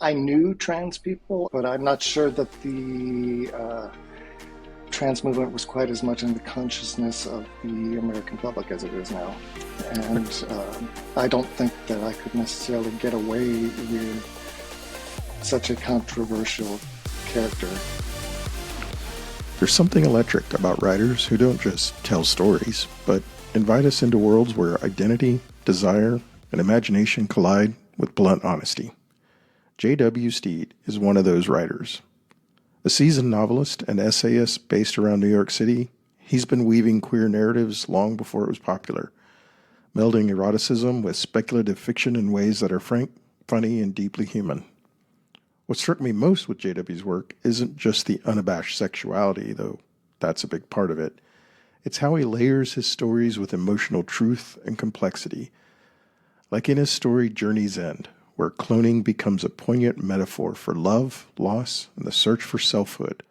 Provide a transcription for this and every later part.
I knew trans people, but I'm not sure that the trans movement was quite as much in the consciousness of the American public as it is now. And I don't think that I could necessarily get away with such a controversial character. There's something electric about writers who don't just tell stories, but invite us into worlds where identity, desire, and imagination collide with blunt honesty. J.W. Steed is one of those writers. A seasoned novelist and essayist based around New York City, he's been weaving queer narratives long before it was popular, melding eroticism with speculative fiction in ways that are frank, funny, and deeply human. What struck me most with J.W.'s work isn't just the unabashed sexuality, though that's a big part of it. It's how he layers his stories with emotional truth and complexity. Like in his story Journey's End, where cloning becomes a poignant metaphor for love, loss, and the search for selfhood,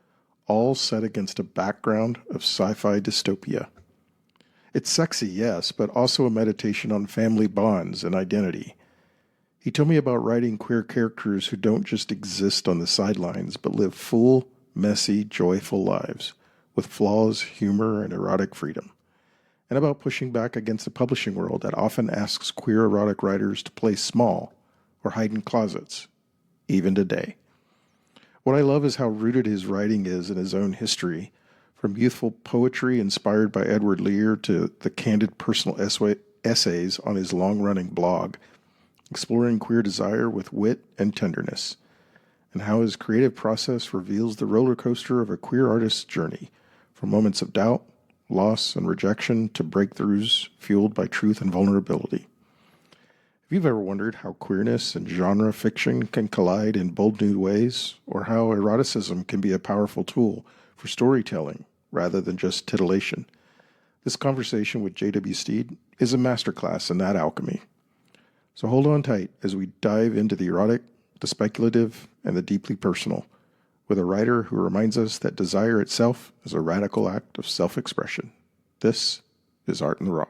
all set against a background of sci-fi dystopia. It's sexy, yes, but also a meditation on family bonds and identity. He told me about writing queer characters who don't just exist on the sidelines, but live full, messy, joyful lives, with flaws, humor, and erotic freedom. And about pushing back against a publishing world that often asks queer erotic writers to play small or hide in closets, even today. What I love is how rooted his writing is in his own history, from youthful poetry inspired by Edward Lear to the candid personal essays on his long-running blog, exploring queer desire with wit and tenderness, and how his creative process reveals the roller coaster of a queer artist's journey, from moments of doubt, loss, and rejection to breakthroughs fueled by truth and vulnerability. If you've ever wondered how queerness and genre fiction can collide in bold new ways, or how eroticism can be a powerful tool for storytelling rather than just titillation, this conversation with J.W. Steed is a masterclass in that alchemy. So hold on tight as we dive into the erotic, the speculative, and the deeply personal, with a writer who reminds us that desire itself is a radical act of self-expression. This is Art in the Raw.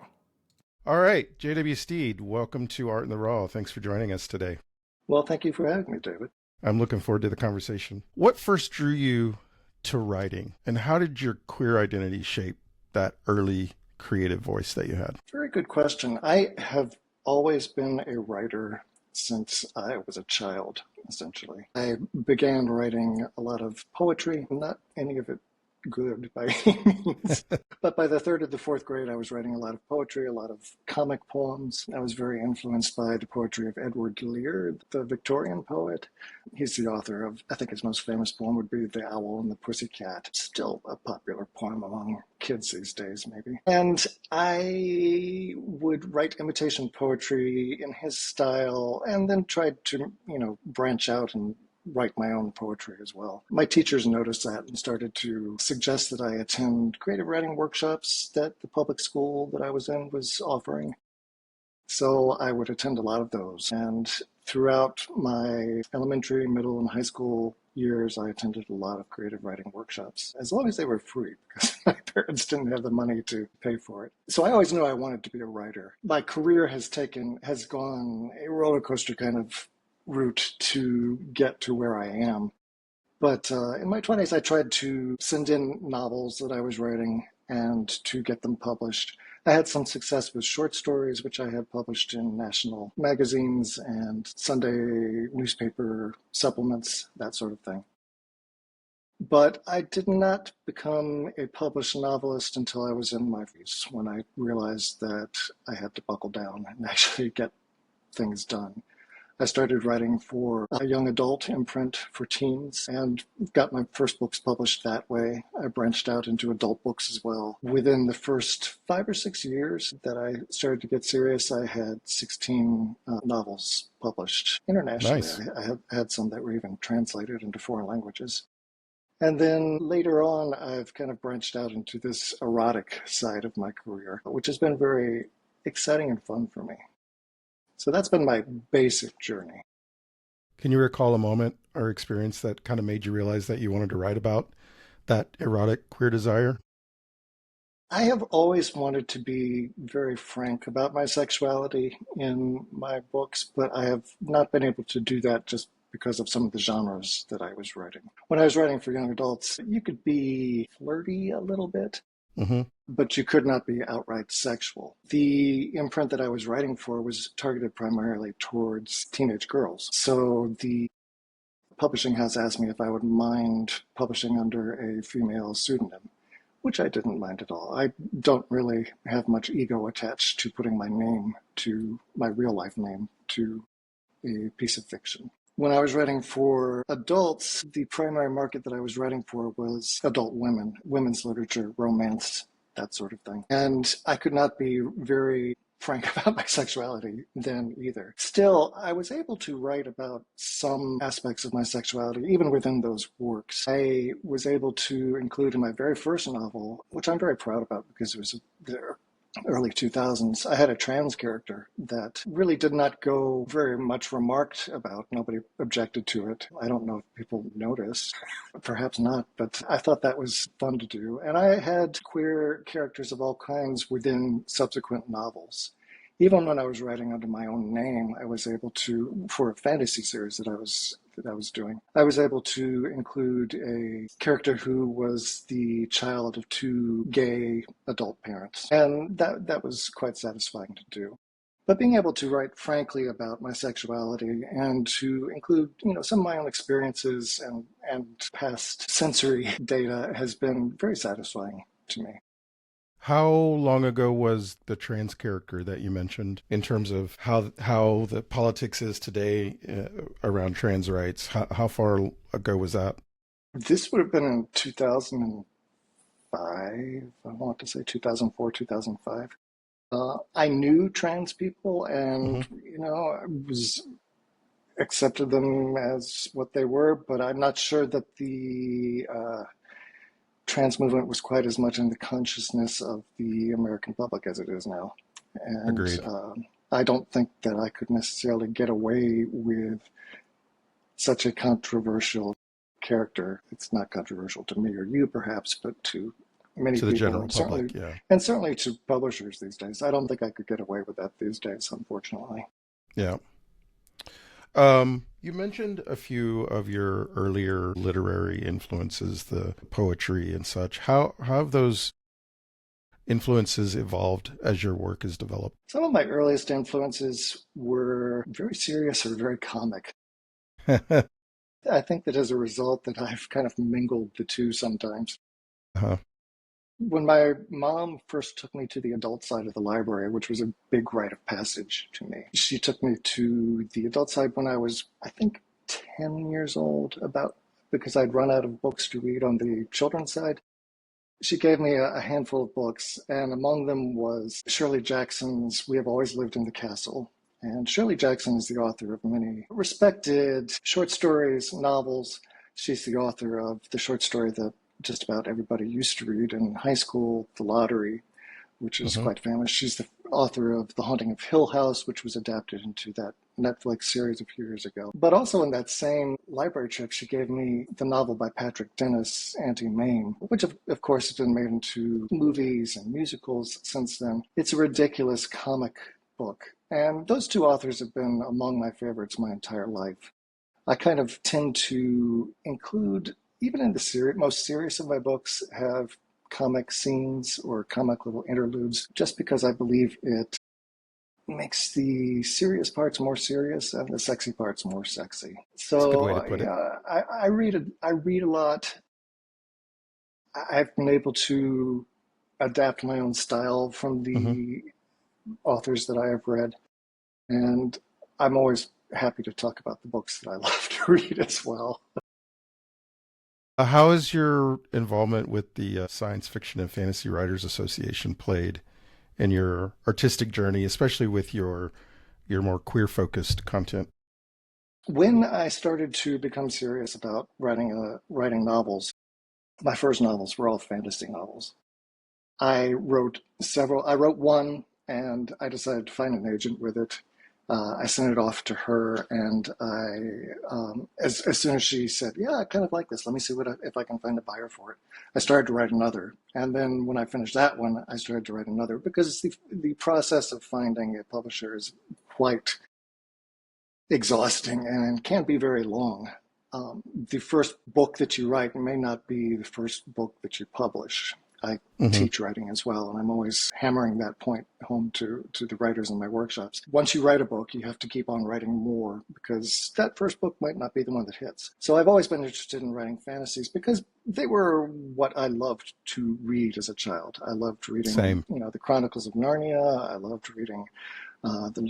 All right, J.W. Steed, welcome to Art in the Raw. Thanks for joining us today. Well, thank you for having me, David. I'm looking forward to the conversation. What first drew you to writing, and how did your queer identity shape that early creative voice that you had? Very good question. I have always been a writer since I was a child, essentially. I began writing a lot of poetry, not any of it good by any means. But by the third or the fourth grade, I was writing a lot of poetry, a lot of comic poems. I was very influenced by the poetry of Edward Lear, the Victorian poet. He's the author of, I think his most famous poem would be The Owl and the Pussycat. Still a popular poem among kids these days, maybe. And I would write imitation poetry in his style and then tried to, branch out and write my own poetry as well. My teachers noticed that and started to suggest that I attend creative writing workshops that the public school that I was in was offering. So I would attend a lot of those. And throughout my elementary, middle, and high school years, I attended a lot of creative writing workshops, as long as they were free, because my parents didn't have the money to pay for it. So I always knew I wanted to be a writer. My career has gone a roller coaster kind of route to get to where I am. But in my 20s, I tried to send in novels that I was writing and to get them published. I had some success with short stories, which I had published in national magazines and Sunday newspaper supplements, that sort of thing. But I did not become a published novelist until I was in my 40s, when I realized that I had to buckle down and actually get things done. I started writing for a young adult imprint for teens and got my first books published that way. I branched out into adult books as well. Within the first 5 or 6 years that I started to get serious, I had 16 novels published internationally. Nice. I have had some that were even translated into foreign languages. And then later on, I've kind of branched out into this erotic side of my career, which has been very exciting and fun for me. So that's been my basic journey. Can you recall a moment or experience that kind of made you realize that you wanted to write about that erotic queer desire? I have always wanted to be very frank about my sexuality in my books, but I have not been able to do that just because of some of the genres that I was writing. When I was writing for young adults, you could be flirty a little bit, Mm-hmm. but you could not be outright sexual. The imprint that I was writing for was targeted primarily towards teenage girls. So the publishing house asked me if I would mind publishing under a female pseudonym, which I didn't mind at all. I don't really have much ego attached to putting my name to my real life name to a piece of fiction. When I was writing for adults, the primary market that I was writing for was adult women, women's literature, romance, that sort of thing. And I could not be very frank about my sexuality then either. Still, I was able to write about some aspects of my sexuality, even within those works. I was able to include in my very first novel, which I'm very proud about because it was the early 2000s, I had a trans character that really did not go very much remarked about. Nobody objected to it. I don't know if people noticed. Perhaps not, but I thought that was fun to do. And I had queer characters of all kinds within subsequent novels. Even when I was writing under my own name, I was able to, for a fantasy series that I was doing, I was able to include a character who was the child of two gay adult parents. And that was quite satisfying to do. But being able to write frankly about my sexuality and to include, some of my own experiences and past sensory data has been very satisfying to me. How long ago was the trans character that you mentioned in terms of how the politics is today around trans rights? How far ago was that? This would have been in 2005, I want to say 2004, 2005. I knew trans people and, Mm-hmm. I was accepted them as what they were, but I'm not sure that the trans movement was quite as much in the consciousness of the American public as it is now. And Agreed. I don't think that I could necessarily get away with such a controversial character. It's not controversial to me or you, perhaps, but to many To the people, general and public, yeah. certainly to publishers these days. I don't think I could get away with that these days, unfortunately. Yeah. You mentioned a few of your earlier literary influences, the poetry and such. How have those influences evolved as your work has developed? Some of my earliest influences were very serious or very comic. I think that as a result that I've kind of mingled the two sometimes. Uh-huh. When my mom first took me to the adult side of the library, which was a big rite of passage to me, she took me to the adult side when I was, I think, 10 years old, about because I'd run out of books to read on the children's side. She gave me a handful of books, and among them was Shirley Jackson's We Have Always Lived in the Castle. And Shirley Jackson is the author of many respected short stories, novels. She's the author of the short story that just about everybody used to read in high school, The Lottery, which is Mm-hmm. quite famous. She's the author of The Haunting of Hill House, which was adapted into that Netflix series a few years ago. But also in that same library trip, she gave me the novel by Patrick Dennis, Auntie Mame, which of course has been made into movies and musicals since then. It's a ridiculous comic book. And those two authors have been among my favorites my entire life. I kind of tend to include, even in the most serious of my books, have comic scenes or comic little interludes, just because I believe it makes the serious parts more serious and the sexy parts more sexy. It's a good way to So put it. I read a lot. I've been able to adapt my own style from Mm-hmm. the authors that I have read, and I'm always happy to talk about the books that I love to read as well. How has your involvement with the Science Fiction and Fantasy Writers Association played in your artistic journey, especially with your more queer focused content? When I started to become serious about writing novels, my first novels were all fantasy novels. I wrote several. I wrote one, and I decided to find an agent with it. I sent it off to her, and as soon as she said, "Yeah, I kind of like this. Let me see if I can find a buyer for it." I started to write another, and then when I finished that one, I started to write another because the process of finding a publisher is quite exhausting and can be very long. The first book that you write may not be the first book that you publish. I Hmm. teach writing as well, and I'm always hammering that point home to the writers in my workshops. Once you write a book, you have to keep on writing more because that first book might not be the one that hits. So I've always been interested in writing fantasies because they were what I loved to read as a child. I loved reading, Same. the Chronicles of Narnia. I loved reading the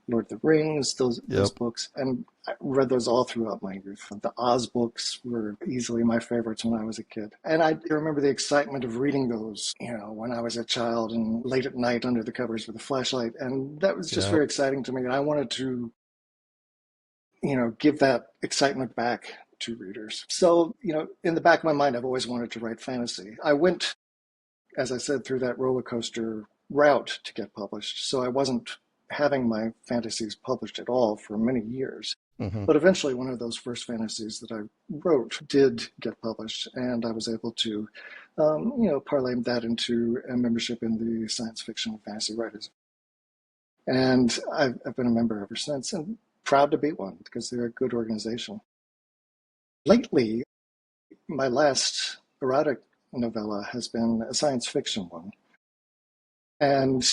Lord of the Rings, those Yep. books, and I read those all throughout my youth. The Oz books were easily my favorites when I was a kid, and I remember the excitement of reading those, when I was a child and late at night under the covers with a flashlight, and that was just Yep. very exciting to me. And I wanted to, give that excitement back to readers. So, in the back of my mind, I've always wanted to write fantasy. I went, as I said, through that roller coaster route to get published. So I wasn't having my fantasies published at all for many years. Hmm. But eventually, one of those first fantasies that I wrote did get published, and I was able to, parlay that into a membership in the Science Fiction and Fantasy Writers. And I've been a member ever since, and proud to be one because they're a good organization. Lately, my last erotic novella has been a science fiction one. And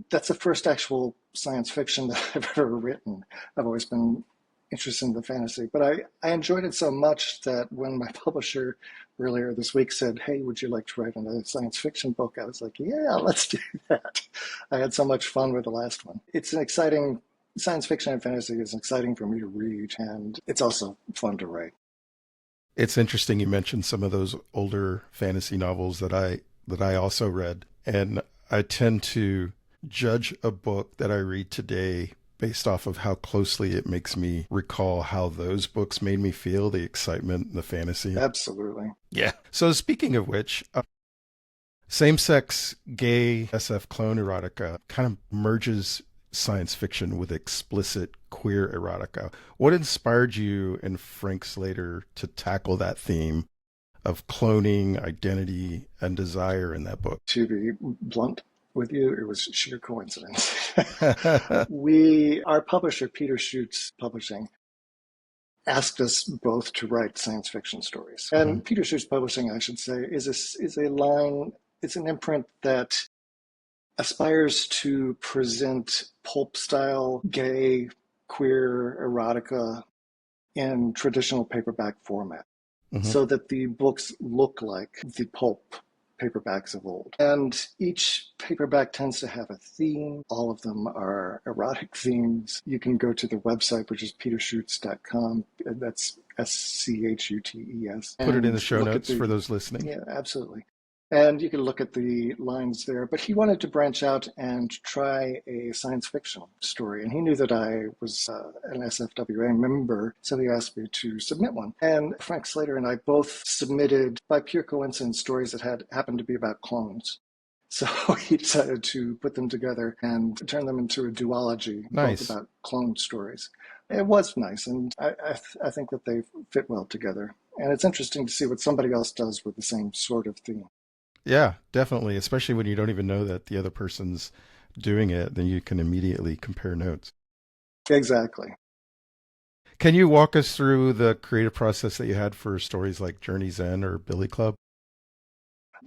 that's the first actual science fiction that I've ever written. I've always been interested in the fantasy, but I enjoyed it so much that when my publisher earlier this week said, "Hey, would you like to write another science fiction book?" I was like, "Yeah, let's do that." I had so much fun with the last one. It's an exciting science fiction and fantasy is exciting for me to read, and it's also fun to write. It's interesting you mentioned some of those older fantasy novels that I also read, and I tend to judge a book that I read today based off of how closely it makes me recall how those books made me feel, the excitement and the fantasy. Absolutely. Yeah. So speaking of which, same-sex gay SF clone erotica kind of merges science fiction with explicit queer erotica. What inspired you and Frank Slater to tackle that theme of cloning, identity, and desire in that book? To be blunt with you, it was sheer coincidence. Hmm. Our publisher, Peter Schutz Publishing, asked us both to write science fiction stories. And Peter Schutz Publishing, I should say, is a line, it's an imprint that aspires to present pulp style, gay, queer erotica in traditional paperback format so that the books look like the pulp paperbacks of old. And each paperback tends to have a theme. All of them are erotic themes. You can go to the website, which is peterschutz.com. That's SCHUTES. Put it in the And show look at notes for those listening. yeah, absolutely. And you can look at the lines there. But he wanted to branch out and try a science fiction story. And he knew that I was an SFWA member, so he asked me to submit one. And Frank Slater and I both submitted, by pure coincidence, stories that had happened to be about clones. So he decided to put them together and turn them into a duology, both Nice. about clone stories. It was nice, and I think that they fit well together. And it's interesting to see what somebody else does with the same sort of theme. Yeah, definitely. Especially when you don't even know that the other person's doing it, then you can immediately compare notes. Exactly. Can you walk us through the creative process that you had for stories like Journey's End or Billy Club?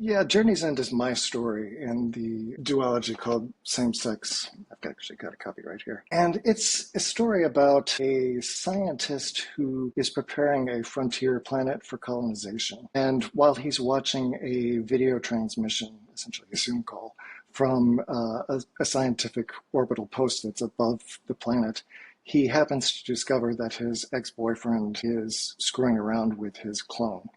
Yeah, Journey's End is my story in the duology called Same Sex. I've actually got a copy right here. And it's a story about a scientist who is preparing a frontier planet for colonization. And while he's watching a video transmission, essentially a Zoom call, from a scientific orbital post that's above the planet, he happens to discover that his ex-boyfriend is screwing around with his clone.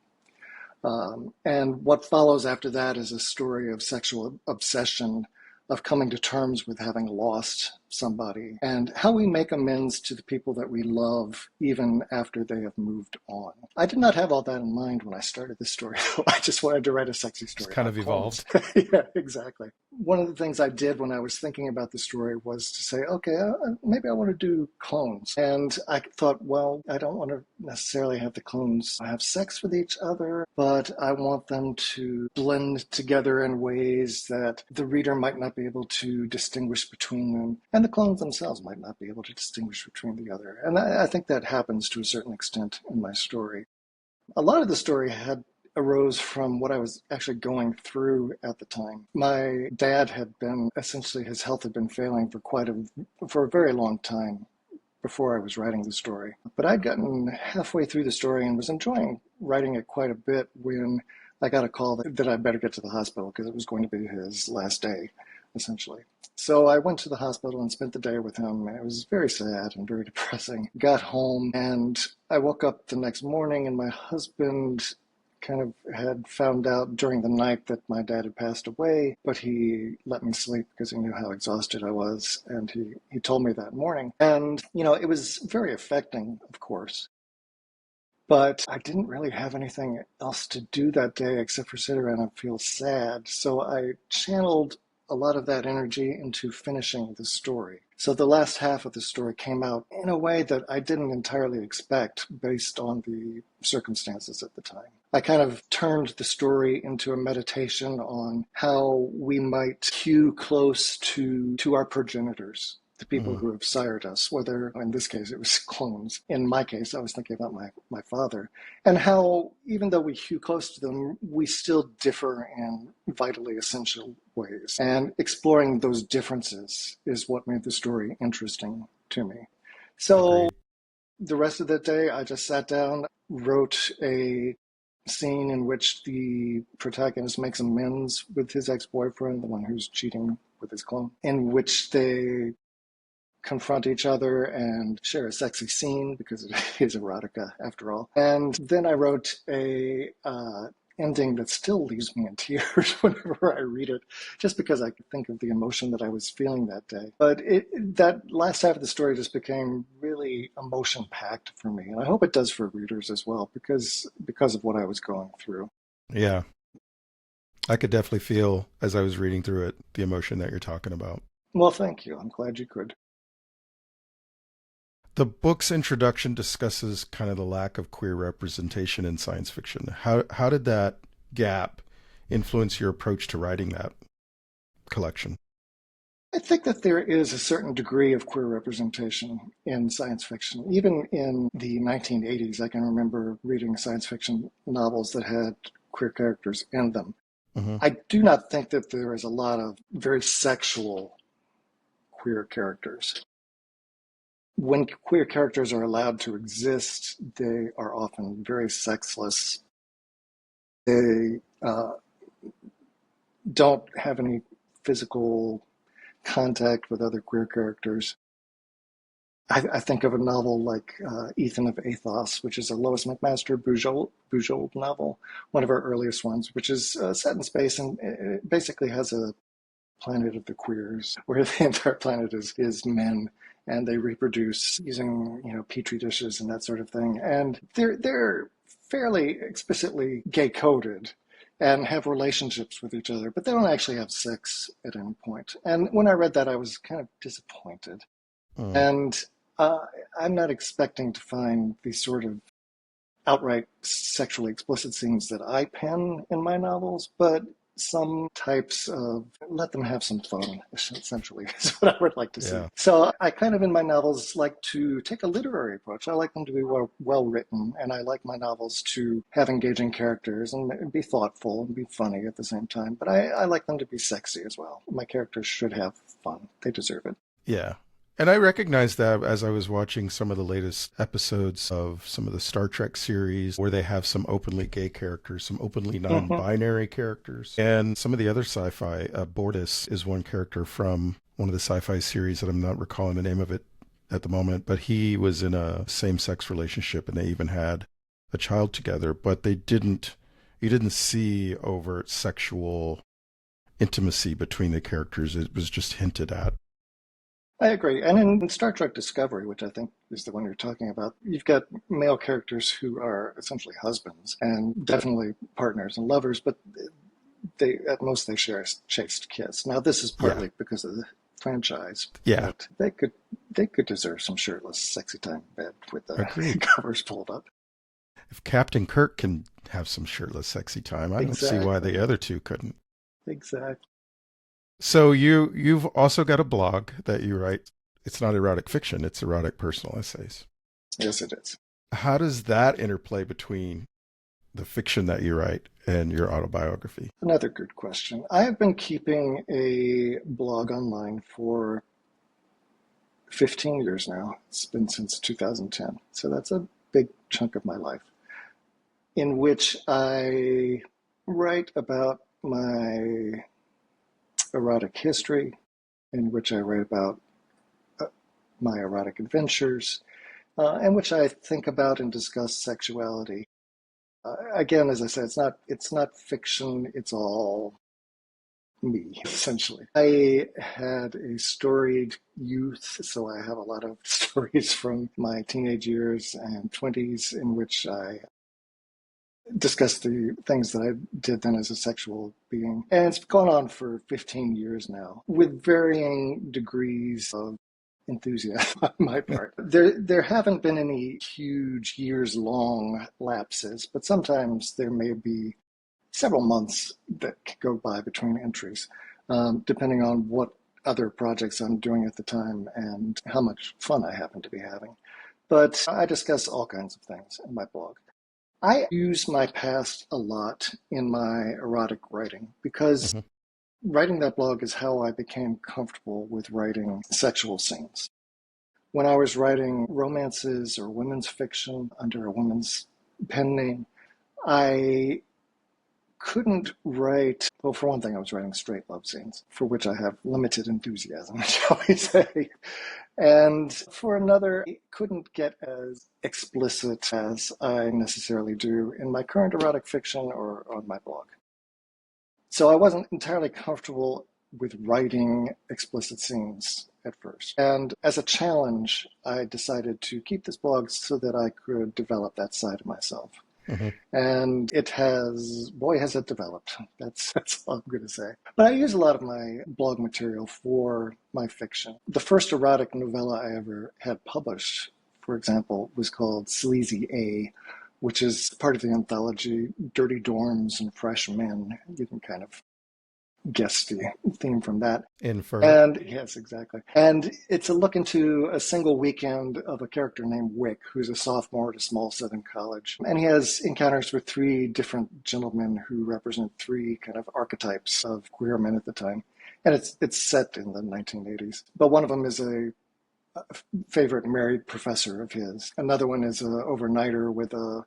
And what follows after that is a story of sexual obsession, of coming to terms with having lost somebody, and how we make amends to the people that we love even after they have moved on. I did not have all that in mind when I started this story. I just wanted to write a sexy It's story kind about of clones. evolved. Yeah, exactly. one of the things I did when I was thinking about the story was to say, okay, maybe I want to do clones. And I thought, well, I don't want to necessarily have the clones have sex with each other, but I want them to blend together in ways that the reader might not be able to distinguish between them, and the clones themselves might not be able to distinguish between the other. And I think that happens to a certain extent in my story. A lot of the story arose from what I was actually going through at the time. My dad had been, essentially his health had been failing for a very long time before I was writing the story. But I'd gotten halfway through the story and was enjoying writing it quite a bit when I got a call that I'd better get to the hospital because it was going to be his last day, essentially. So I went to the hospital and spent the day with him. It was very sad and very depressing. Got home and I woke up the next morning and my husband kind of had found out during the night that my dad had passed away, but he let me sleep because he knew how exhausted I was, and he told me that morning. And, it was very affecting, of course, but I didn't really have anything else to do that day except for sit around and feel sad. So I channeled a lot of that energy into finishing the story. So the last half of the story came out in a way that I didn't entirely expect based on the circumstances at the time. I kind of turned the story into a meditation on how we might hew close to our progenitors, the people who have sired us, whether in this case it was clones. In my case, I was thinking about my father, and how even though we hew close to them, we still differ in vitally essential ways. And exploring those differences is what made the story interesting to me. So Agreed. the rest of the day, I just sat down, wrote a scene in which the protagonist makes amends with his ex-boyfriend, the one who's cheating with his clone, in which they confront each other and share a sexy scene because it is erotica after all. And then I wrote a ending that still leaves me in tears whenever I read it, just because I think of the emotion that I was feeling that day. But that last half of the story just became really emotion-packed for me, and I hope it does for readers as well, because of what I was going through. Yeah. I could definitely feel, as I was reading through it, the emotion that you're talking about. Well, thank you. I'm glad you could. The book's introduction discusses kind of the lack of queer representation in science fiction. How did that gap influence your approach to writing that collection? I think that there is a certain degree of queer representation in science fiction. Even in the 1980s, I can remember reading science fiction novels that had queer characters in them. Mm-hmm. I do not think that there is a lot of very sexual queer characters. When queer characters are allowed to exist, they are often very sexless. They don't have any physical contact with other queer characters. I think of a novel like Ethan of Athos, which is a Lois McMaster Bujold novel, one of her earliest ones, which is set in space and it basically has a planet of the queers, where the entire planet is men, and they reproduce using petri dishes and that sort of thing. And they're fairly explicitly gay coded and have relationships with each other, but they don't actually have sex at any point. And when I read that, I was kind of disappointed. And I'm not expecting to find these sort of outright sexually explicit scenes that I pen in my novels, but some types of let them have some fun, essentially, is what I would like to see. Yeah. So I kind of in my novels like to take a literary approach. I like them to be well written, and I like my novels to have engaging characters and be thoughtful and be funny at the same time. But I like them to be sexy as well. My characters should have fun. They deserve it. Yeah. And I recognized that as I was watching some of the latest episodes of some of the Star Trek series where they have some openly gay characters, some openly non-binary characters, and some of the other sci-fi. Bortus is one character from one of the sci-fi series that I'm not recalling the name of it at the moment, but he was in a same-sex relationship and they even had a child together, but you didn't see overt sexual intimacy between the characters. It was just hinted at. I agree. And in Star Trek Discovery, which I think is the one you're talking about, you've got male characters who are essentially husbands and definitely partners and lovers, but they at most they share a chaste kiss. Now this is Yeah. partly because of the franchise, Yeah. but they could deserve some shirtless, sexy time in bed with the Agreed. covers pulled up. If Captain Kirk can have some shirtless, sexy time, I don't see why Exactly. the other two couldn't. Exactly. So you've also got a blog that you write. It's not erotic fiction, it's erotic personal essays. Yes, it is. How does that interplay between the fiction that you write and your autobiography? Another good question. I have been keeping a blog online for 15 years now. It's been since 2010. So that's a big chunk of my life, in which I write about my erotic history, in which I write about my erotic adventures, in which I think about and discuss sexuality. Again, as I said, it's not fiction. It's all me, essentially. I had a storied youth, so I have a lot of stories from my teenage years and 20s in which I discuss the things that I did then as a sexual being. And it's gone on for 15 years now, with varying degrees of enthusiasm on my part. There haven't been any huge years-long lapses, but sometimes there may be several months that go by between entries, depending on what other projects I'm doing at the time and how much fun I happen to be having. But I discuss all kinds of things in my blog. I use my past a lot in my erotic writing because Mm-hmm. writing that blog is how I became comfortable with writing sexual scenes. When I was writing romances or women's fiction under a woman's pen name, I couldn't write, well, for one thing, I was writing straight love scenes, for which I have limited enthusiasm, shall we say. And for another, I couldn't get as explicit as I necessarily do in my current erotic fiction or on my blog. So I wasn't entirely comfortable with writing explicit scenes at first. And as a challenge, I decided to keep this blog so that I could develop that side of myself. Mm-hmm. And it has, boy, has it developed. That's all I'm going to say. But I use a lot of my blog material for my fiction. The first erotic novella I ever had published, for example, was called Sleazy A, which is part of the anthology Dirty Dorms and Fresh Men. You can kind of guess the theme from that. Infer. And yes, exactly. And it's a look into a single weekend of a character named Wick, who's a sophomore at a small southern college. And he has encounters with three different gentlemen who represent three kind of archetypes of queer men at the time. And it's set in the 1980s. But one of them is a favorite married professor of his. Another one is an overnighter with a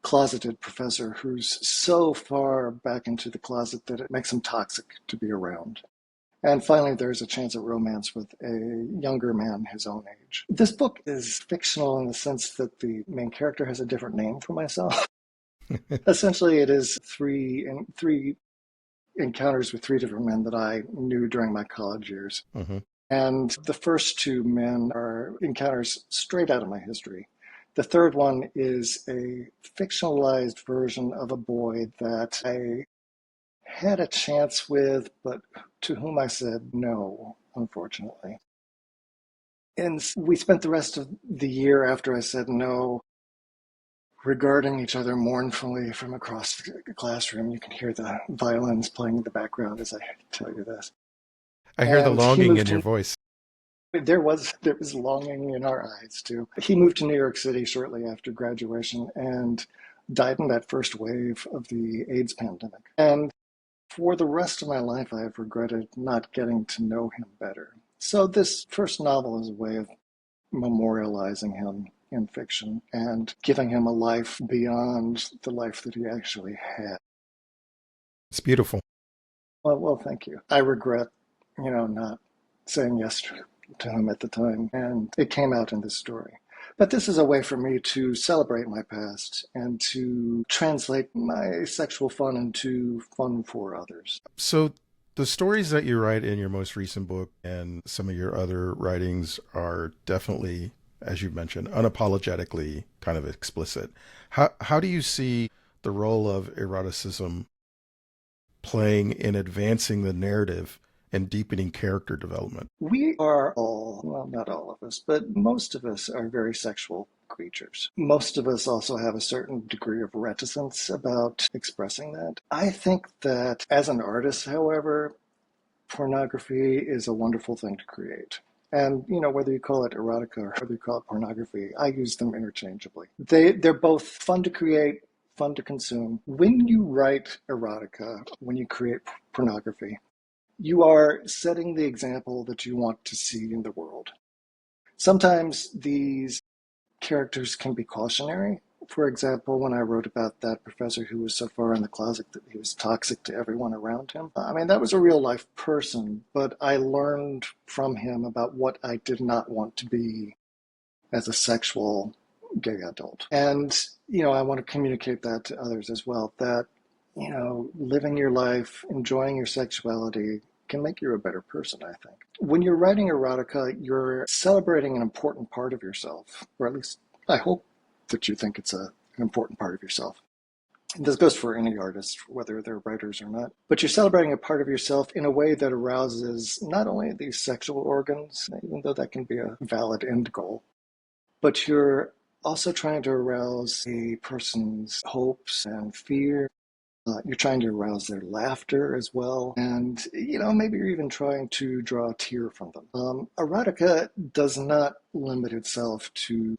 closeted professor who's so far back into the closet that it makes him toxic to be around. And finally, there's a chance at romance with a younger man his own age. This book is fictional in the sense that the main character has a different name for myself. Essentially, it is three encounters with three different men that I knew during my college years. Mm-hmm. And the first two men are encounters straight out of my history. The third one is a fictionalized version of a boy that I had a chance with, but to whom I said no, unfortunately. And we spent the rest of the year after I said no regarding each other mournfully from across the classroom. You can hear the violins playing in the background as I tell you this. I hear the And he longing moved in your to voice. there was longing in our eyes too. He moved to New York City shortly after graduation and died in that first wave of the AIDS pandemic. And for the rest of my life, I have regretted not getting to know him better. So this first novel is a way of memorializing him in fiction and giving him a life beyond the life that he actually had. It's beautiful. Well, thank you. I regret, not saying yes to him at the time, and it came out in this story. But this is a way for me to celebrate my past and to translate my sexual fun into fun for others. So the stories that you write in your most recent book and some of your other writings are definitely, as you've mentioned, unapologetically kind of explicit. How do you see the role of eroticism playing in advancing the narrative and deepening character development? We are all, well, not all of us, but most of us are very sexual creatures. Most of us also have a certain degree of reticence about expressing that. I think that as an artist, however, pornography is a wonderful thing to create. And, whether you call it erotica or whether you call it pornography, I use them interchangeably. They're both fun to create, fun to consume. When you write erotica, when you create pornography, you are setting the example that you want to see in the world. Sometimes these characters can be cautionary. For example, when I wrote about that professor who was so far in the closet that he was toxic to everyone around him, that was a real life person, but I learned from him about what I did not want to be as a sexual gay adult. And, I want to communicate that to others as well, that, living your life, enjoying your sexuality can make you a better person, I think. When you're writing erotica, you're celebrating an important part of yourself, or at least I hope that you think it's an important part of yourself. And this goes for any artist, whether they're writers or not. But you're celebrating a part of yourself in a way that arouses not only these sexual organs, even though that can be a valid end goal, but you're also trying to arouse a person's hopes and fear. You're trying to arouse their laughter as well. And, maybe you're even trying to draw a tear from them. Erotica does not limit itself to,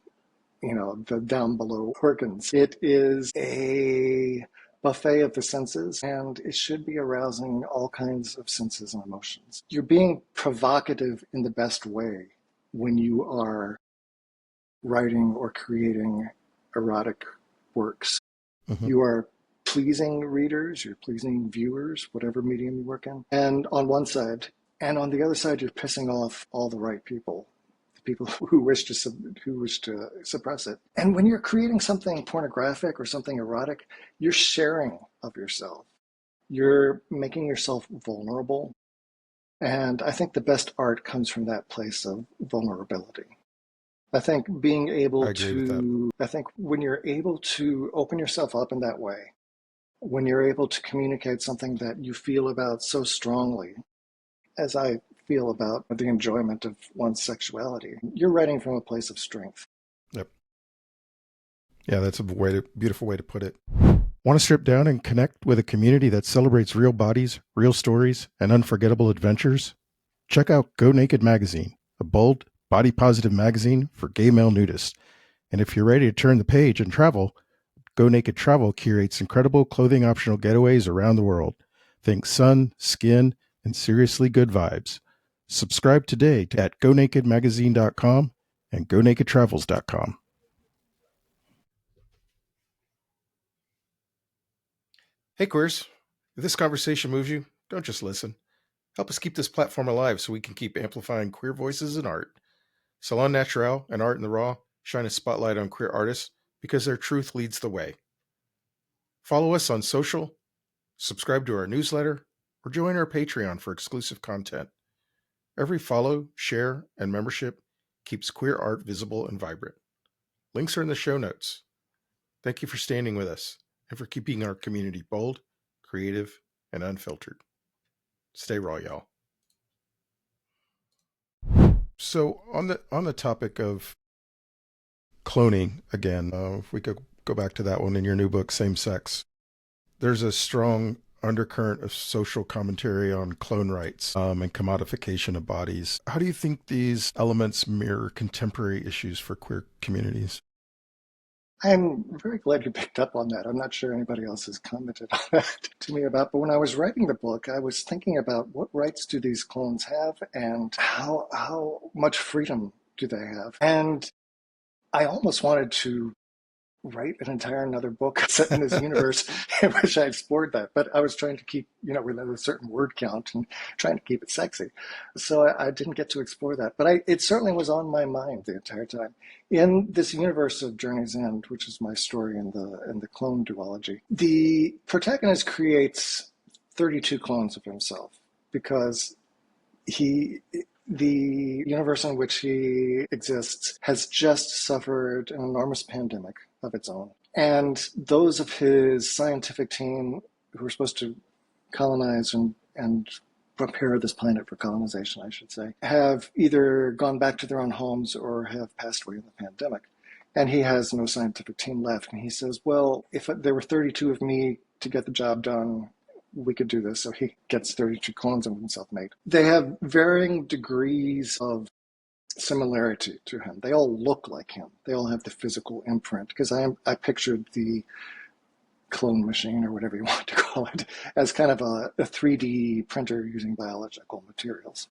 the down below organs. It is a buffet of the senses, and it should be arousing all kinds of senses and emotions. You're being provocative in the best way when you are writing or creating erotic works. Mm-hmm. You are pleasing readers, you're pleasing viewers, whatever medium you work in. And on one side, and on the other side, you're pissing off all the right people, the people who wish to suppress it. And when you're creating something pornographic or something erotic, you're sharing of yourself. You're making yourself vulnerable. And I think the best art comes from that place of vulnerability. I think being able I agree with that. I think when you're able to open yourself up in that way, when you're able to communicate something that you feel about so strongly, as I feel about the enjoyment of one's sexuality, you're writing from a place of strength. Yep. Yeah, that's a beautiful way to put it. Want to strip down and connect with a community that celebrates real bodies, real stories, and unforgettable adventures? Check out Go Naked Magazine, a bold, body-positive magazine for gay male nudists. And if you're ready to turn the page and travel, Go Naked Travel curates incredible clothing-optional getaways around the world. Think sun, skin, and seriously good vibes. Subscribe today at gonakedmagazine.com and gonakedtravels.com. Hey, queers. If this conversation moves you, don't just listen. Help us keep this platform alive so we can keep amplifying queer voices in art. Salon Naturel and Art in the Raw shine a spotlight on queer artists because their truth leads the way. Follow us on social, subscribe to our newsletter, or join our Patreon for exclusive content. Every follow, share, and membership keeps queer art visible and vibrant. Links are in the show notes. Thank you for standing with us and for keeping our community bold, creative, and unfiltered. Stay raw, y'all. So on the topic of cloning again, if we could go back to that one in your new book, Same Sex, there's a strong undercurrent of social commentary on clone rights and commodification of bodies. How do you think these elements mirror contemporary issues for queer communities? I'm very glad you picked up on that. I'm not sure anybody else has commented on that to me about, but when I was writing the book, I was thinking about what rights do these clones have and how much freedom do they have? And I almost wanted to write an entire another book set in this universe in which I explored that. But I was trying to keep, within a certain word count and trying to keep it sexy. So I didn't get to explore that. But it certainly was on my mind the entire time. In this universe of Journey's End, which is my story in the clone duology, the protagonist creates 32 clones of himself because the universe in which he exists has just suffered an enormous pandemic of its own. And those of his scientific team who were supposed to colonize and prepare this planet for colonization, I should say, have either gone back to their own homes or have passed away in the pandemic. And he has no scientific team left. And he says, well, if there were 32 of me to get the job done, we could do this. So he gets 32 clones of himself made. They have varying degrees of similarity to him. They all look like him. They all have the physical imprint, because I pictured the clone machine, or whatever you want to call it, as kind of a 3D printer using biological materials.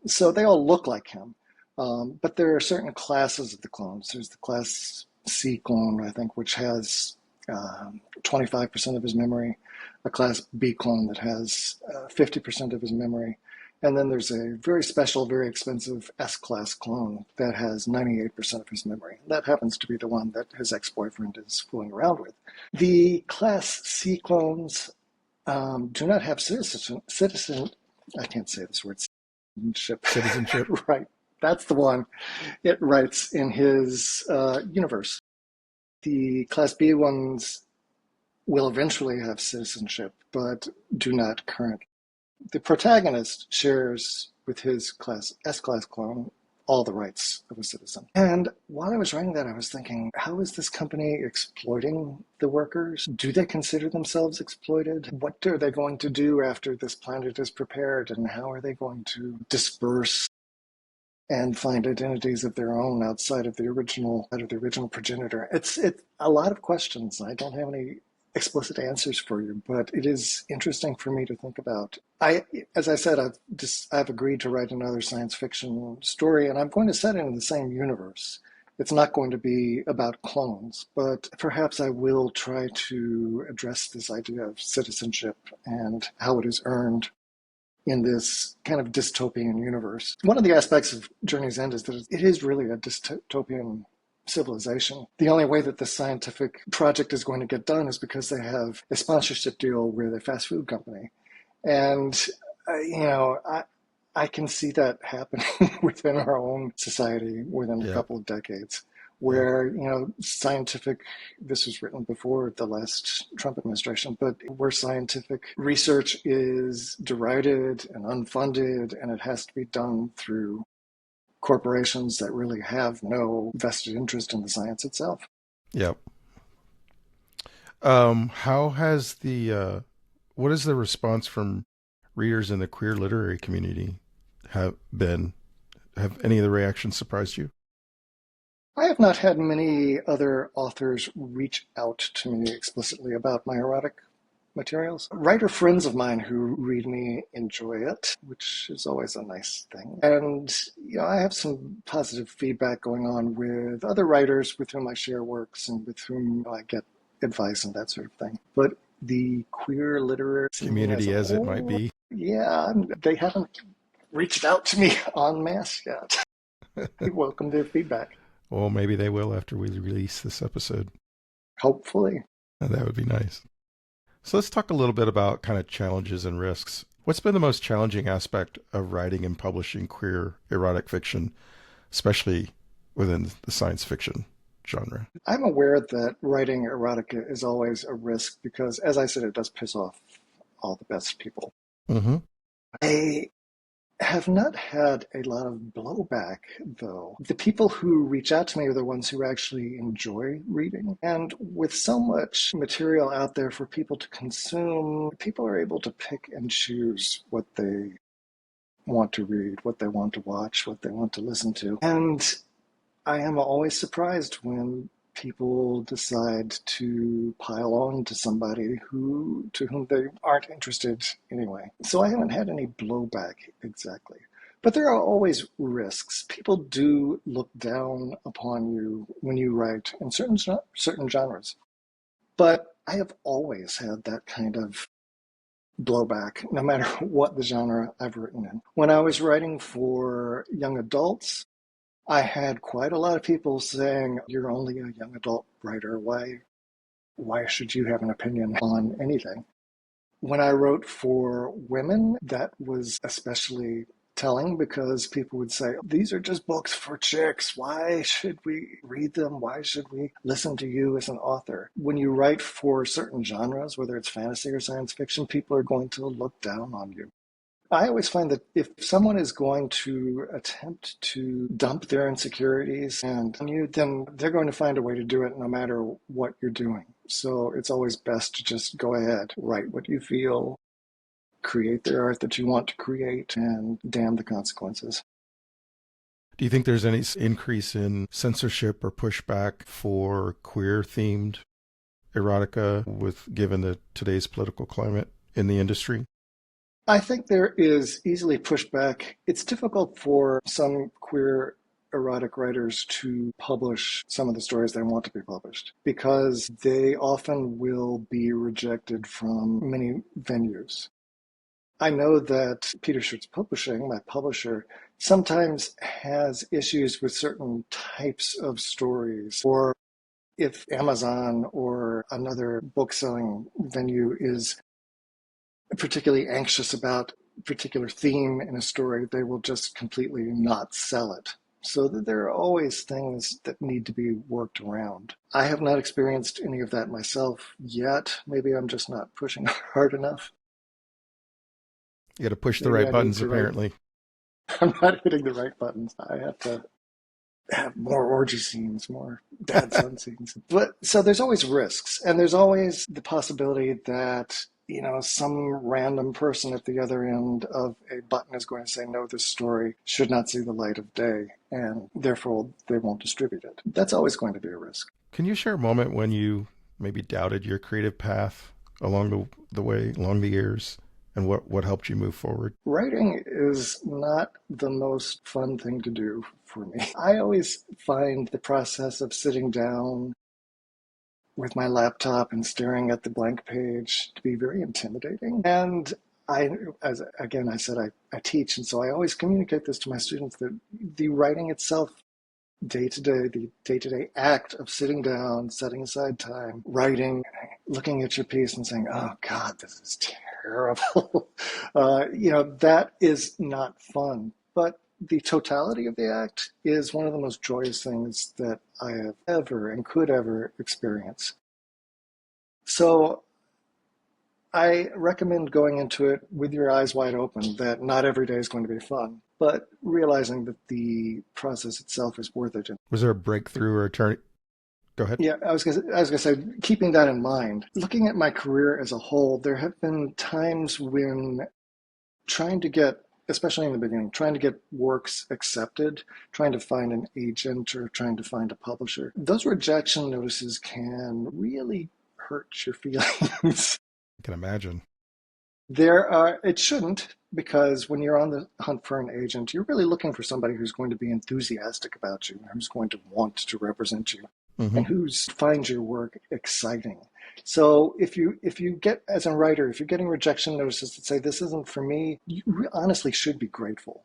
So they all look like him. But there are certain classes of the clones. There's the class C clone, I think, which has 25% of his memory, a class B clone that has 50% of his memory, and then there's a very special, very expensive S-class clone that has 98% of his memory. That happens to be the one that his ex-boyfriend is fooling around with. The class C clones do not have I can't say this word, Citizenship. Right. That's the one it writes in his universe. The Class B ones will eventually have citizenship, but do not currently. The protagonist shares with his S-class clone all the rights of a citizen. And while I was writing that, I was thinking, how is this company exploiting the workers? Do they consider themselves exploited? What are they going to do after this planet is prepared? And how are they going to disperse and find identities of their own outside of the original progenitor? It's a lot of questions. I don't have any explicit answers for you, but it is interesting for me to think about. As I said, I've agreed to write another science fiction story, and I'm going to set it in the same universe. It's not going to be about clones, but perhaps I will try to address this idea of citizenship and how it is earned in this kind of dystopian universe. One of the aspects of Journey's End is that it is really a dystopian civilization. The only way that the scientific project is going to get done is because they have a sponsorship deal with a fast food company. And, I can see that happening within our own society within a couple of decades, where, this was written before the last Trump administration, but where scientific research is derided and unfunded, and it has to be done through corporations that really have no vested interest in the science itself. Yep. What is the response from readers in the queer literary community have any of the reactions surprised you? I have not had many other authors reach out to me explicitly about my erotic materials. Writer friends of mine who read me enjoy it, which is always a nice thing. And I have some positive feedback going on with other writers with whom I share works and with whom I get advice and that sort of thing. But the queer literary community, as it might be, they haven't reached out to me en masse yet. I welcome their feedback. Well, maybe they will after we release this episode. Hopefully. That would be nice. So let's talk a little bit about kind of challenges and risks. What's been the most challenging aspect of writing and publishing queer erotic fiction, especially within the science fiction genre? I'm aware that writing erotica is always a risk because, as I said, it does piss off all the best people. Mm-hmm. I have not had a lot of blowback, though. The people who reach out to me are the ones who actually enjoy reading. And with so much material out there for people to consume, people are able to pick and choose what they want to read, what they want to watch, what they want to listen to. And I am always surprised when people decide to pile on to somebody to whom they aren't interested anyway. So I haven't had any blowback exactly. But there are always risks. People do look down upon you when you write in certain genres. But I have always had that kind of blowback, no matter what the genre I've written in. When I was writing for young adults, I had quite a lot of people saying, "You're only a young adult writer. Why should you have an opinion on anything?" When I wrote for women, that was especially telling because people would say, these are just books for chicks. Why should we read them? Why should we listen to you as an author? When you write for certain genres, whether it's fantasy or science fiction, people are going to look down on you. I always find that if someone is going to attempt to dump their insecurities and on you, then they're going to find a way to do it no matter what you're doing. So it's always best to just go ahead, write what you feel, create the art that you want to create, and damn the consequences. Do you think there's any increase in censorship or pushback for queer-themed erotica given today's political climate in the industry? I think there is easily pushback. It's difficult for some queer erotic writers to publish some of the stories they want to be published because they often will be rejected from many venues. I know that Peter Schurz Publishing, my publisher, sometimes has issues with certain types of stories, or if Amazon or another book-selling venue is particularly anxious about a particular theme in a story, they will just completely not sell it. So there are always things that need to be worked around. I have not experienced any of that myself yet. Maybe I'm just not pushing hard enough. You got to push the right buttons, apparently. I'm not hitting the right buttons. I have to have more orgy scenes, more dad-son scenes. But so there's always risks, and there's always the possibility that some random person at the other end of a button is going to say, no, this story should not see the light of day, and therefore they won't distribute it. That's always going to be a risk. Can you share a moment when you maybe doubted your creative path along the way, along the years, and what helped you move forward? Writing is not the most fun thing to do for me. I always find the process of sitting down with my laptop and staring at the blank page to be very intimidating. And I teach, and so I always communicate this to my students that the writing itself, the day-to-day act of sitting down, setting aside time, writing, looking at your piece and saying, oh God, this is terrible. That is not fun. But the totality of the act is one of the most joyous things that I have ever and could ever experience. So I recommend going into it with your eyes wide open, that not every day is going to be fun, but realizing that the process itself is worth it. Was there a breakthrough or a turn? Go ahead. Yeah, I was going to say, keeping that in mind, looking at my career as a whole, there have been times when trying to get, especially in the beginning, trying to get works accepted, trying to find an agent or trying to find a publisher, those rejection notices can really hurt your feelings. I can imagine. It shouldn't, because when you're on the hunt for an agent, you're really looking for somebody who's going to be enthusiastic about you, who's going to want to represent you, and who's finds your work exciting. So if you get, as a writer, if you're getting rejection notices that say this isn't for me, you honestly should be grateful.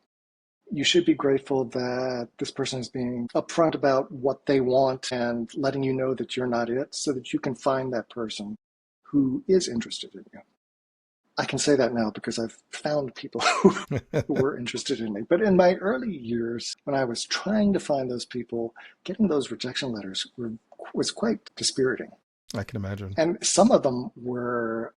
You should be grateful that this person is being upfront about what they want and letting you know that you're not it, so that you can find that person who is interested in you. I can say that now because I've found people who were interested in me. But in my early years, when I was trying to find those people, getting those rejection letters was quite dispiriting. I can imagine. And some of them were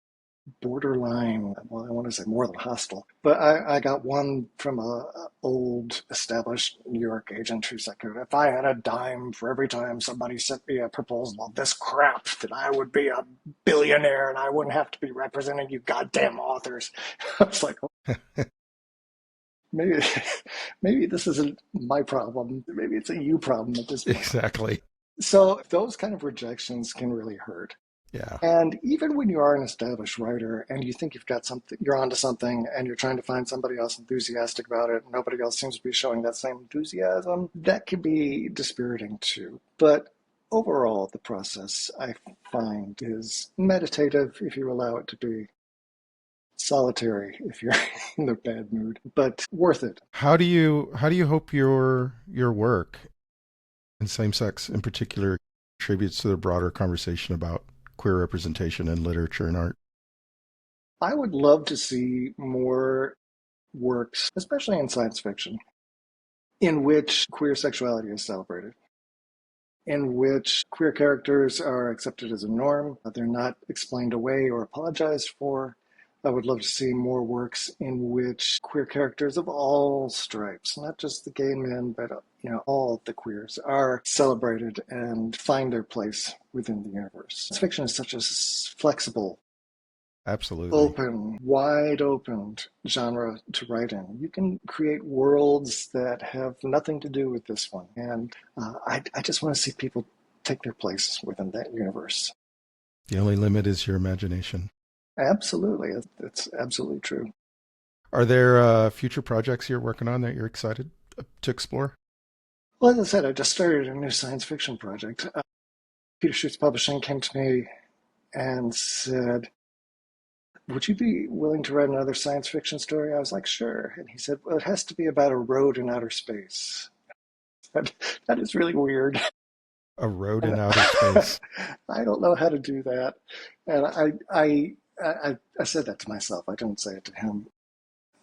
borderline, well, I want to say more than hostile. But I got one from a old established New York agent who said, if I had a dime for every time somebody sent me a proposal of this crap, then I would be a billionaire and I wouldn't have to be representing you goddamn authors. I was like, maybe this isn't my problem. Maybe it's a you problem at this point. Exactly. So those kind of rejections can really hurt. Yeah. And even when you are an established writer and you think you've got something, you're onto something, and you're trying to find somebody else enthusiastic about it, and nobody else seems to be showing that same enthusiasm, that can be dispiriting too. But overall, the process, I find, is meditative if you allow it to be, solitary if you're in the bad mood, but worth it. How do you hope your work, and same-sex in particular, contributes to the broader conversation about queer representation in literature and art? I would love to see more works, especially in science fiction, in which queer sexuality is celebrated, in which queer characters are accepted as a norm. They're not explained away or apologized for. I would love to see more works in which queer characters of all stripes, not just the gay men, but all of the queers, are celebrated and find their place within the universe. Science fiction is such a flexible, Absolutely. open, wide open genre to write in. You can create worlds that have nothing to do with this one. And I just want to see people take their place within that universe. The only limit is your imagination. Absolutely. It's absolutely true. Are there future projects you're working on that you're excited to explore? Well, as I said, I just started a new science fiction project. Peter Shoots Publishing came to me and said, would you be willing to write another science fiction story? I was like, sure. And he said, well, it has to be about a road in outer space. That is really weird. A road in outer space. I don't know how to do that. And I said that to myself. I didn't say it to him.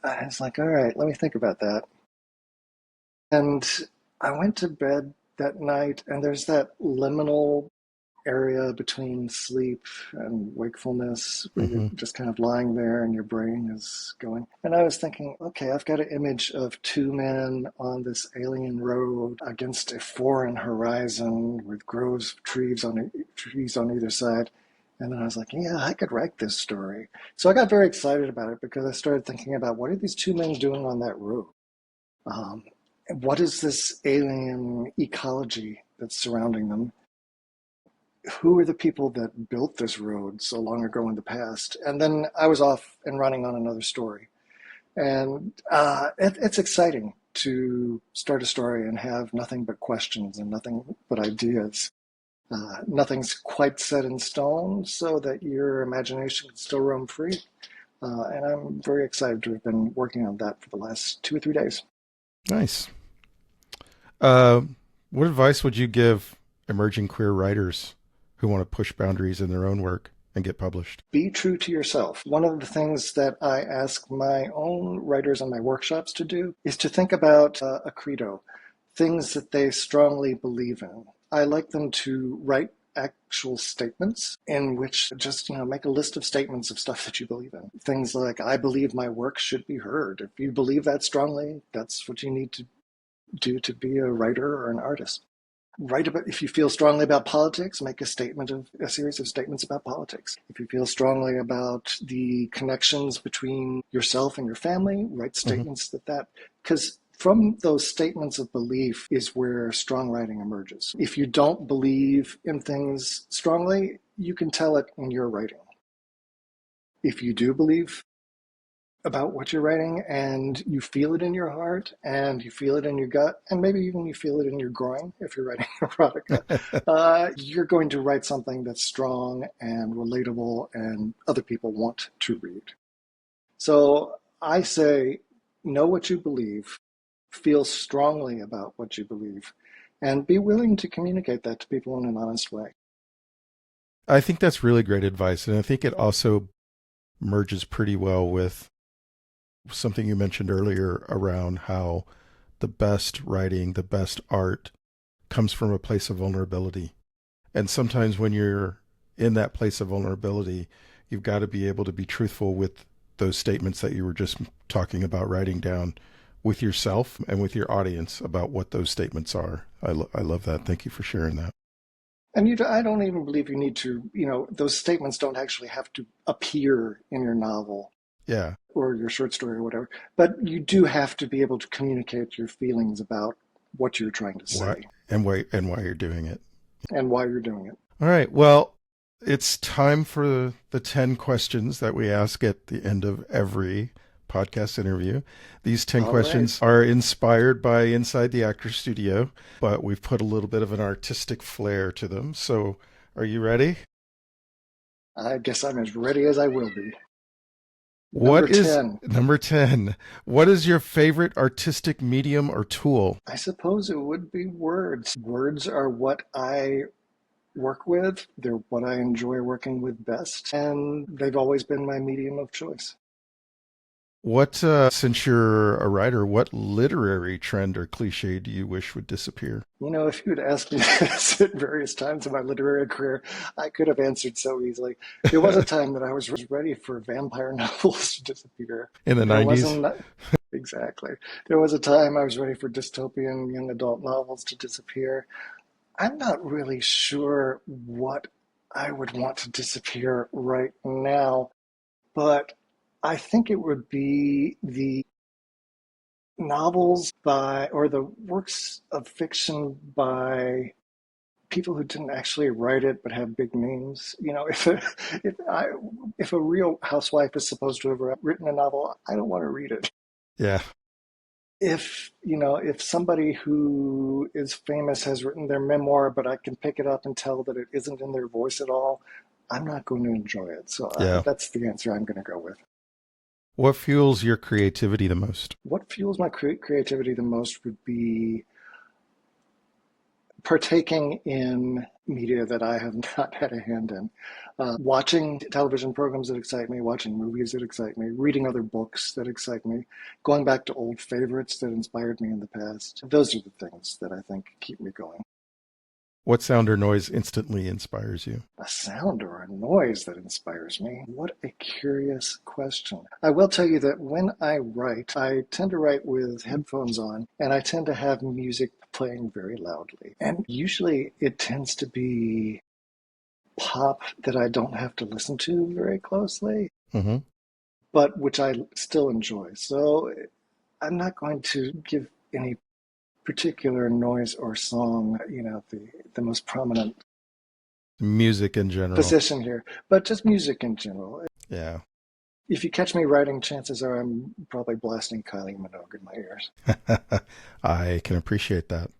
I was like, all right, let me think about that. And I went to bed that night, and there's that liminal area between sleep and wakefulness where you're just kind of lying there and your brain is going. And I was thinking, okay, I've got an image of two men on this alien road against a foreign horizon with groves of trees on either side. And then I was like, yeah, I could write this story. So I got very excited about it because I started thinking about what are these two men doing on that road? What is this alien ecology that's surrounding them? Who are the people that built this road so long ago in the past? And then I was off and running on another story. And it's exciting to start a story and have nothing but questions and nothing but ideas. Nothing's quite set in stone so that your imagination can still roam free. And I'm very excited to have been working on that for the last 2 or 3 days. Nice. What advice would you give emerging queer writers who want to push boundaries in their own work and get published? Be true to yourself. One of the things that I ask my own writers in my workshops to do is to think about a credo, things that they strongly believe in. I like them to write actual statements in which just, make a list of statements of stuff that you believe in. Things like, I believe my work should be heard. If you believe that strongly, that's what you need to do to be a writer or an artist. Write about, if you feel strongly about politics, make a series of statements about politics. If you feel strongly about the connections between yourself and your family, write statements because from those statements of belief is where strong writing emerges. If you don't believe in things strongly, you can tell it in your writing. If you do believe about what you're writing and you feel it in your heart and you feel it in your gut and maybe even you feel it in your groin if you're writing erotica, you're going to write something that's strong and relatable and other people want to read. So I say, know what you believe, feel strongly about what you believe, and be willing to communicate that to people in an honest way. I think that's really great advice. And I think it also merges pretty well with something you mentioned earlier around how the best writing, the best art comes from a place of vulnerability. And sometimes when you're in that place of vulnerability, you've got to be able to be truthful with those statements that you were just talking about writing down with yourself and with your audience about what those statements are. I love that. Thank you for sharing that. And I don't even believe you need to, those statements don't actually have to appear in your novel. Yeah. Or your short story or whatever. But you do have to be able to communicate your feelings about what you're trying to say. Why you're doing it. And why you're doing it. All right. Well, it's time for the 10 questions that we ask at the end of every podcast interview. These 10 questions are inspired by Inside the Actor Studio, but we've put a little bit of an artistic flair to them. So are you ready? I guess I'm as ready as I will be. Number 10? What is your favorite artistic medium or tool? I suppose it would be words. Words are what I work with. They're what I enjoy working with best. And they've always been my medium of choice. Since you're a writer, what literary trend or cliche do you wish would disappear? If you had asked me this at various times in my literary career, I could have answered so easily. There was a time that I was ready for vampire novels to disappear. In the There 90s? wasn't exactly. There was a time I was ready for dystopian young adult novels to disappear. I'm not really sure what I would want to disappear right now, but I think it would be the novels by or the works of fiction by people who didn't actually write it but have big names. If I if a real housewife is supposed to have written a novel, I don't want to read it. Yeah. If somebody who is famous has written their memoir, but I can pick it up and tell that it isn't in their voice at all, I'm not going to enjoy it. So Yeah. that's the answer I'm going to go with. What fuels your creativity the most? What fuels my creativity the most would be partaking in media that I have not had a hand in. Watching television programs that excite me, watching movies that excite me, reading other books that excite me, going back to old favorites that inspired me in the past. Those are the things that I think keep me going. What sound or noise instantly inspires you? A sound or a noise that inspires me? What a curious question. I will tell you that when I write, I tend to write with headphones on, and I tend to have music playing very loudly. And usually it tends to be pop that I don't have to listen to very closely, Mm-hmm. but which I still enjoy. So I'm not going to give any particular noise or song, the most prominent Music in general. position here, but just music in general. Yeah. If you catch me writing, chances are I'm probably blasting Kylie Minogue in my ears. I can appreciate that.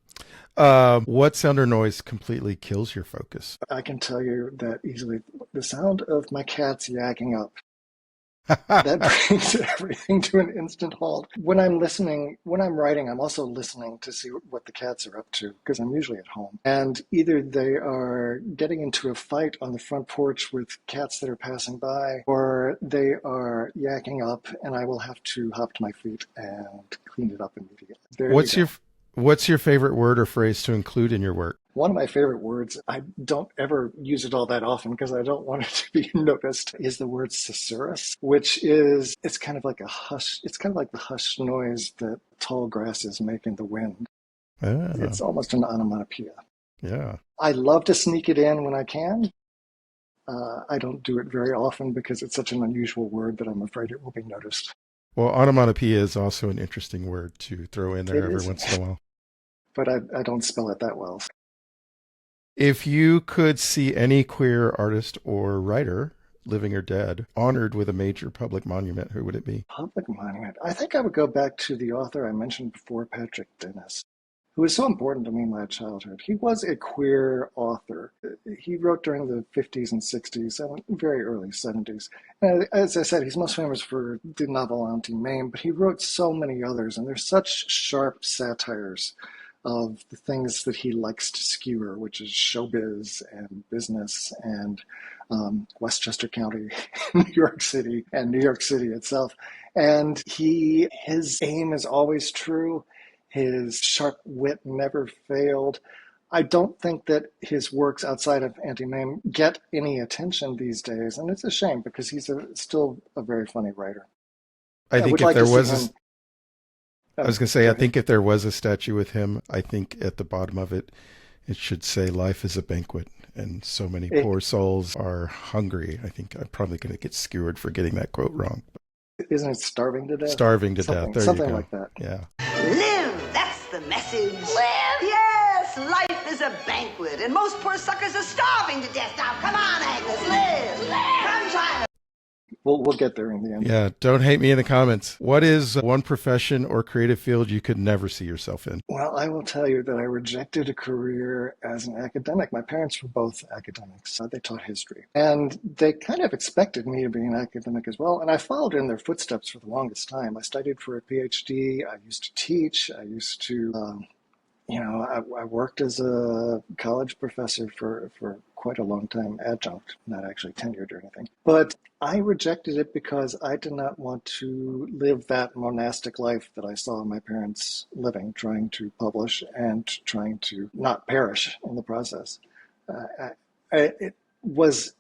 What sound or noise completely kills your focus? I can tell you that easily. The sound of my cats yakking up. That brings everything to an instant halt. When I'm writing, I'm also listening to see what the cats are up to because I'm usually at home. And either they are getting into a fight on the front porch with cats that are passing by, or they are yakking up, and I will have to hop to my feet and clean it up immediately. There you go. What's your favorite word or phrase to include in your work? One of my favorite words, I don't ever use it all that often because I don't want it to be noticed, is the word susurrus, it's kind of like a hush. It's kind of like the hush noise that tall grasses make in the wind. It's almost an onomatopoeia. Yeah. I love to sneak it in when I can. I don't do it very often because it's such an unusual word that I'm afraid it will be noticed. Well, onomatopoeia is also an interesting word to throw in there It every is, once in a while. but I don't spell it that well. If you could see any queer artist or writer, living or dead, honored with a major public monument, who would it be? Public monument. I think I would go back to the author I mentioned before, Patrick Dennis, who was so important to me in my childhood. He was a queer author. He wrote during the 50s and 60s and very early 70s. And as I said, he's most famous for the novel Anti-Mame, but he wrote so many others, and they're such sharp satires of the things that he likes to skewer, which is showbiz and business and Westchester County, New York City, and New York City itself. And his aim is always true. His sharp wit never failed. I don't think that his works outside of Anti-Mame get any attention these days, and it's a shame because he's still a very funny writer. I think would if like there to see was, him. I was going to say, I think if there was a statue with him, I think at the bottom of it, it should say, "Life is a banquet," and so many poor souls are hungry. I think I'm probably going to get skewered for getting that quote wrong. Isn't it starving to death? Starving to death. There something you go. Like that. Yeah. Live, that's the message. Live? Yes, life is a banquet, and most poor suckers are starving to death. Now, come on, Agnes, live. Come try it. We'll get there in the end. Yeah, don't hate me in the comments. What is one profession or creative field you could never see yourself in? Well, I will tell you that I rejected a career as an academic. My parents were both academics. They taught history. And they kind of expected me to be an academic as well. And I followed in their footsteps for the longest time. I studied for a PhD. I used to teach. I used to I worked as a college professor for quite a long time, adjunct, not actually tenured or anything. But I rejected it because I did not want to live that monastic life that I saw my parents living, trying to publish and trying to not perish in the process. It was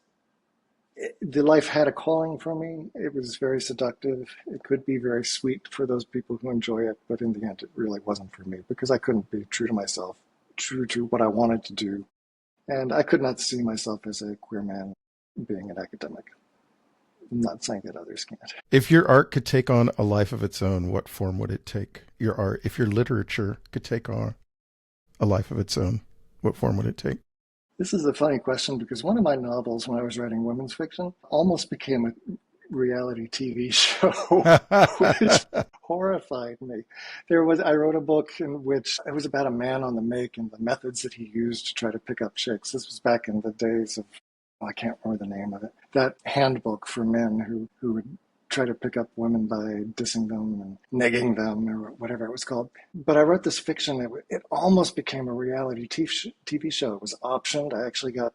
the life had a calling for me. It was very seductive. It could be very sweet for those people who enjoy it, but in the end, it really wasn't for me because I couldn't be true to myself, true to what I wanted to do. And I could not see myself as a queer man being an academic. I'm not saying that others can't. If your art could take on a life of its own, what form would it take? Your art, if your literature could take on a life of its own, what form would it take? This is a funny question because one of my novels, when I was writing women's fiction, almost became a reality TV show, which horrified me. I wrote a book in which it was about a man on the make and the methods that he used to try to pick up chicks. This was back in the days of, I can't remember the name of it, that handbook for men who would try to pick up women by dissing them and negging them or whatever it was called. But I wrote this fiction. It almost became a reality TV show. It was optioned. I actually got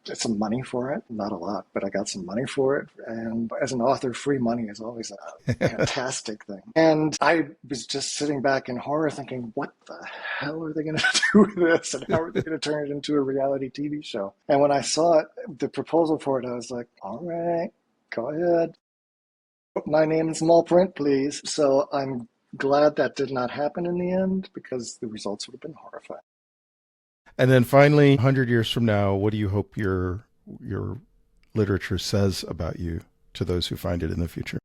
some money for it. Not a lot, but I got some money for it. And as an author, free money is always a fantastic thing. And I was just sitting back in horror thinking, what the hell are they going to do with this? And how are they going to turn it into a reality TV show? And when I saw it, the proposal for it, I was like, all right, go ahead. My name in small print, please. So I'm glad that did not happen in the end because the results would have been horrifying. And then finally, 100 years from now, what do you hope your literature says about you to those who find it in the future?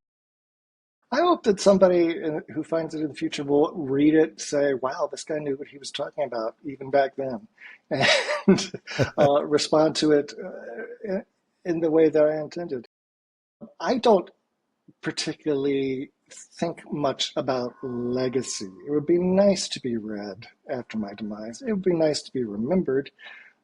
I hope that somebody who finds it in the future will read it, say, wow, this guy knew what he was talking about even back then, and respond to it in the way that I intended. I don't particularly think much about legacy. It would be nice to be read after my demise. It would be nice to be remembered,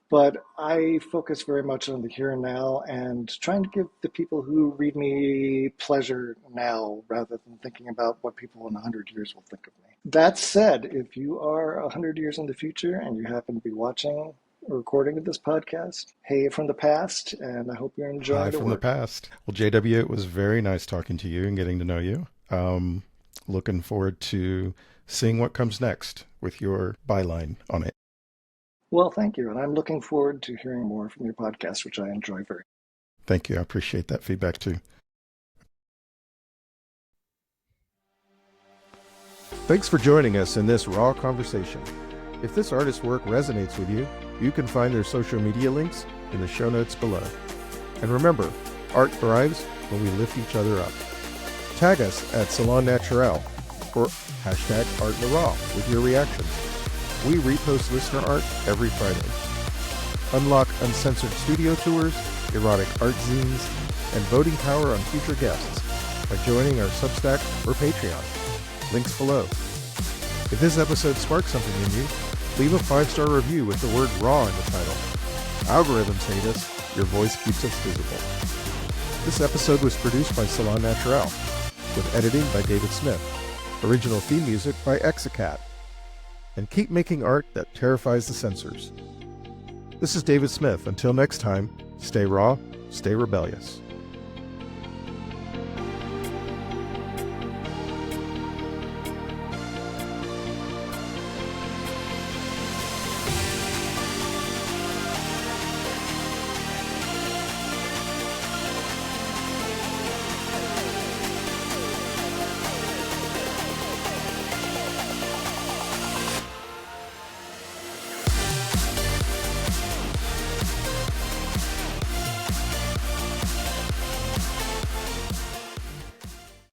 but I focus very much on the here and now and trying to give the people who read me pleasure now rather than thinking about what people in 100 years will think of me. That said, if you are 100 years in the future and you happen to be watching a recording of this podcast, hey from the past, and I hope you're enjoying Hi from the past. Well, JW, it was very nice talking to you and getting to know you. Looking forward to seeing what comes next with your byline on it. Well, thank you. And I'm looking forward to hearing more from your podcast, which I enjoy very much. Thank you. I appreciate that feedback too. Thanks for joining us in this raw conversation. If this artist's work resonates with you, you can find their social media links in the show notes below. And remember, art thrives when we lift each other up. Tag us at Salon Naturel or hashtag #ArtLaRaw with your reactions. We repost listener art every Friday. Unlock uncensored studio tours, erotic art zines, and voting power on future guests by joining our Substack or Patreon. Links below. If this episode sparked something in you, leave a 5-star review with the word RAW in the title. Algorithms hate us, your voice keeps us visible. This episode was produced by Salon Naturel, with editing by David Smith, original theme music by Exicat. And keep making art that terrifies the censors. This is David Smith. Until next time, stay raw, stay rebellious.